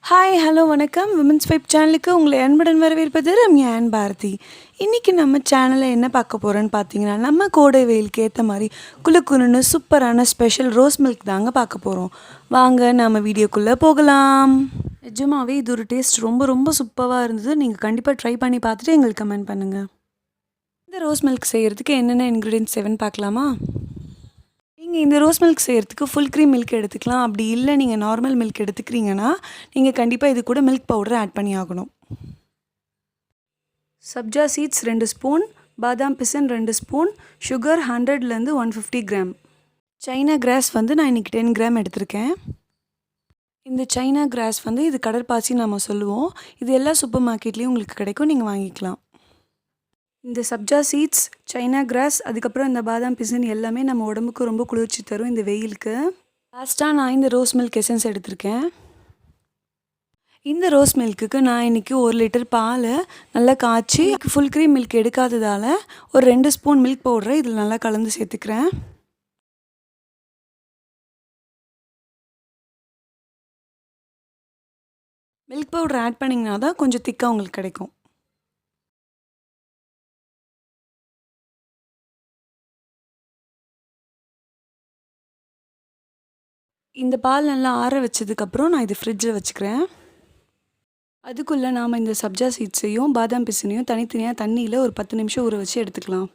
Hi hello வணக்கம் women's vibe சேனலுக்கு உங்களை அன்புடன் வரவேற்பது ரம்யா அண்ட் பாரதி. இன்றைக்கி நம்ம சேனலில் என்ன பார்க்க போகிறோன்னு பார்த்தீங்கன்னா, நம்ம கோடை வெயிலுக்கு ஏற்ற மாதிரி குளுக்குன்னு சூப்பரான ஸ்பெஷல் ரோஸ் மில்க் தாங்க பார்க்க போகிறோம். வாங்க நம்ம வீடியோக்குள்ளே போகலாம். நிஜமாவே இது ஒரு டேஸ்ட் ரொம்ப ரொம்ப சூப்பராக இருந்தது. நீங்கள் கண்டிப்பாக ட்ரை பண்ணி பார்த்துட்டு எங்களுக்கு கமெண்ட் பண்ணுங்கள். இந்த ரோஸ் மில்க் செய்கிறதுக்கு என்னென்ன இன்க்ரீடியன்ட்ஸ் தேவைன்னு பார்க்கலாமா? நீங்கள் இந்த ரோஸ் மில்க் செய்கிறதுக்கு ஃபுல் க்ரீம் மில்க் எடுத்துக்கலாம். அப்படி இல்லை நீங்கள் நார்மல் மில்க் எடுத்துக்கிறீங்கன்னா நீங்கள் கண்டிப்பாக இது கூட மில்க் பவுடர் ஆட் பண்ணி ஆகணும். சப்ஜா சீட்ஸ் 2 ஸ்பூன், பாதாம் பிசின் 2 ஸ்பூன், சுகர் 100லேருந்து 150 கிராம். சைனா கிராஸ் நான் இன்றைக்கி 10 கிராம் எடுத்திருக்கேன். இந்த சைனா கிராஸ் இது கடற்பாசி நம்ம சொல்லுவோம். இது எல்லா சூப்பர் மார்க்கெட்லேயும் உங்களுக்கு கிடைக்கும், நீங்கள் வாங்கிக்கலாம். இந்த சப்ஜா சீட்ஸ், சைனா கிராஸ், அதுக்கப்புறம் இந்த பாதாம் பிசின் எல்லாமே நம்ம உடம்புக்கு ரொம்ப குளிர்ச்சி தரும் இந்த வெயிலுக்கு. லாஸ்ட்டாக நான் இந்த ரோஸ் மில்க் எசன்ஸ் எடுத்திருக்கேன். இந்த ரோஸ் மில்க்குக்கு நான் இன்றைக்கி 1 லிட்டர் பாலை நல்லா காய்ச்சி ஃபுல் க்ரீம் மில்க் எடுக்காததால் ஒரு 2 ஸ்பூன் மில்க் பவுடரை இதில் நல்லா கலந்து சேர்த்துக்கிறேன். மில்க் பவுடர் ஆட் பண்ணிங்கன்னா தான் கொஞ்சம் திக்காக உங்களுக்கு கிடைக்கும். இந்த பால் நல்லா ஆற வச்சதுக்கப்புறம் நான் இது ஃப்ரிட்ஜில் வச்சுக்கிறேன். அதுக்குள்ளே நாம் இந்த சப்ஜா சீட்ஸையும் பாதாம் பிசினையும் தனித்தனியாக தண்ணியில் ஒரு 10 நிமிஷம் ஊற வச்சு எடுத்துக்கலாம்.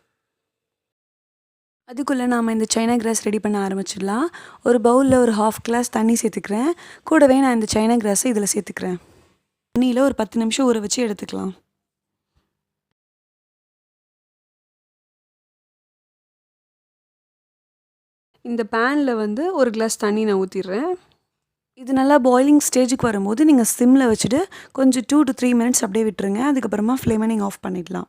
அதுக்குள்ளே நாம் இந்த சைனா கிராஸ் ரெடி பண்ண ஆரம்பிச்சிடலாம். ஒரு பவுலில் ஒரு 1/2 கிளாஸ் தண்ணி சேர்த்துக்கிறேன். கூடவே நான் இந்த சைனா கிராஸை இதில் சேர்த்துக்கிறேன். தண்ணியில் ஒரு 10 நிமிஷம் ஊற வச்சு எடுத்துக்கலாம். இந்த பேனில் ஒரு கிளாஸ் தண்ணி நான் ஊற்றிடுறேன். இது நல்லா பாயிலிங் ஸ்டேஜுக்கு வரும்போது நீங்கள் சிம்மில் வச்சுட்டு கொஞ்சம் 2 to 3 மினிட்ஸ் அப்படியே விட்டுருங்க. அதுக்கப்புறமா ஃப்ளேமை நீங்கள் ஆஃப் பண்ணிடலாம்.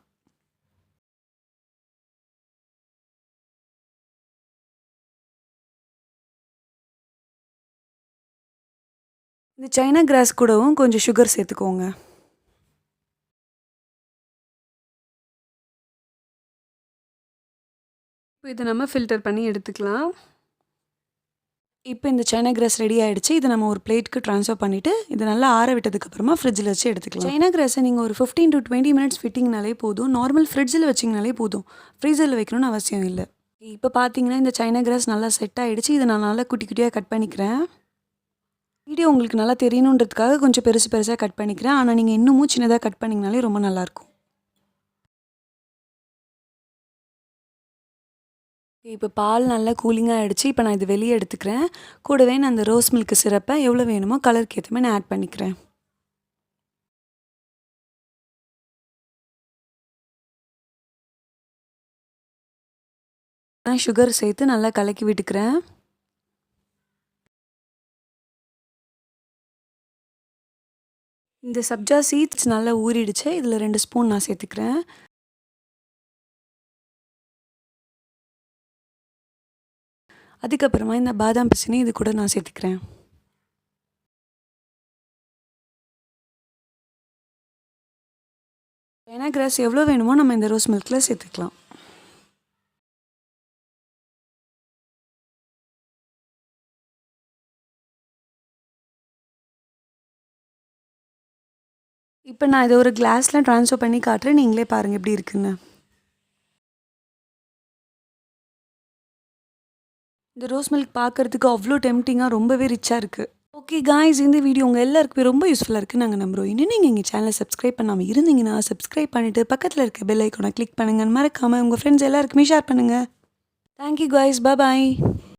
இந்த சைனா கிராஸ் கூடவும் கொஞ்சம் சுகர் சேர்த்துக்கோங்க. இப்போ இதை நம்ம ஃபில்டர் பண்ணி எடுத்துக்கலாம். இப்போ இந்த சைனா கிராஸ் ரெடி ஆகிடுச்சு. இதை நம்ம ஒரு பிளேட்டுக்கு ட்ரான்ஸ்ஃபர் பண்ணிவிட்டு இதை நல்லா ஆற விட்டதுக்கப்புறமா ஃப்ரிட்ஜில் வச்சு எடுத்துக்கலாம். சைனா கிராஸை நீங்கள் ஒரு 15 to 20 மினிட்ஸ் விட்டிங்கனாலே போதும். நார்மல் ஃப்ரிட்ஜில் வச்சிங்கனாலே போதும், ஃப்ரீசரில் வைக்கணும்னு அவசியம் இல்லை. இப்போ பார்த்தீங்கன்னா இந்த சைனா கிராஸ் நல்லா செட் ஆகிடுச்சு. இதை நான் நல்லா குட்டி குட்டியாக கட் பண்ணிக்கிறேன். வீடியோ உங்களுக்கு நல்லா தெரியணுன்றதுக்காக கொஞ்சம் பெருசாக கட் பண்ணிக்கிறேன். ஆனால் நீங்கள் இன்னமும் சின்னதாக கட் பண்ணிங்கனாலே ரொம்ப நல்லாயிருக்கும். இப்போ பால் நல்லா கூலிங்காக ஆகிடுச்சு. இப்போ நான் இது வெளியே எடுத்துக்கிறேன். கூடவே நான் அந்த ரோஸ் மில்க் சிரப்பை எவ்வளோ வேணுமோ கலருக்கு ஏற்ற மாதிரி நான் ஆட் பண்ணிக்கிறேன். நான் சுகர் சேர்த்து நல்லா கலக்கி விட்டுக்கிறேன். இந்த சப்ஜா சீட்ஸ் நல்லா ஊறிடுச்சு. இதில் 2 ஸ்பூன் நான் சேர்த்துக்கிறேன். அதுக்கப்புறமா இந்த பாதாம் பிசினி இது கூட நான் சேர்த்துக்கிறேன். சைனா கிராஸ் எவ்வளோ வேணுமோ நம்ம இந்த ரோஸ் மில்கில் சேர்த்துக்கலாம். இப்போ நான் இதை ஒரு கிளாஸில் ட்ரான்ஸ்ஃபர் பண்ணி காட்டுறேன். நீங்களே பாருங்கள் எப்படி இருக்குன்னு. இந்த ரோஸ் மில்க் பார்க்குறதுக்கு அவ்வளோ டெம்டிங்காக ரொம்பவே ரிச்சாக இருக்குது. ஓகே காய்ஸ், இந்த வீடியோ உங்கள் எல்லாருக்குமே ரொம்ப யூஸ்ஃபுல்லாக இருக்குது நாங்கள் நம்புகிறோம். இன்னும் நீங்கள் எங்கள் சேனலை சப்ஸ்கிரைப் பண்ணாமல் இருந்தீங்கன்னா சப்ஸ்கிரைப் பண்ணிவிட்டு பக்கத்தில் இருக்க பெல் ஐக்கானை கிளிக் பண்ணுங்கள். மறக்காமல் உங்கள் ஃப்ரெண்ட்ஸ் எல்லாருக்குமே ஷேர் பண்ணுங்கள். தேங்க்யூ காய்ஸ், பாய்.